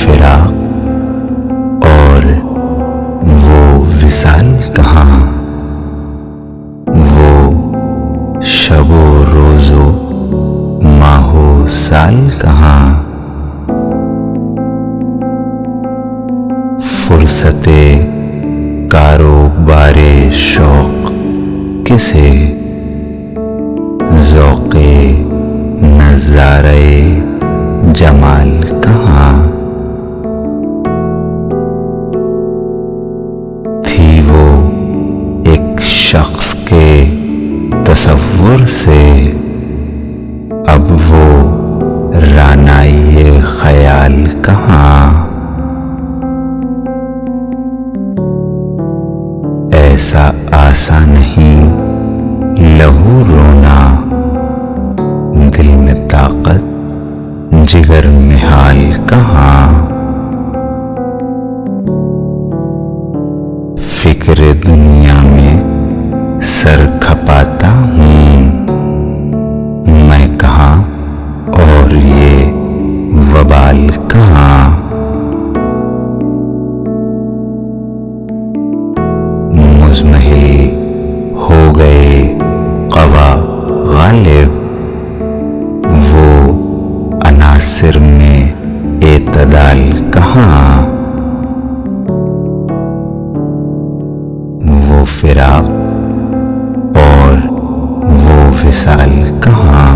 فراق اور وہ وصال کہاں، وہ شب و روز و ماہ و سال کہاں، فرصت کاروبار شوق کسے، ذوق نظارے جمال کہاں، تھی وہ ایک شخص کے تصور سے، اب وہ رعنائی خیال کہاں، ایسا آسان نہیں لہو رونا، دل میں طاقت جگر میں حال کہاں، فکر دنیا میں سر کھپاتا ہوں میں کہاں، اور یہ وبال کہاں، مزمحل ہو گئے قوا غالب، وہ عناصر میں اعتدال کہاں، وہ فراق اور وہ وصال کہاں،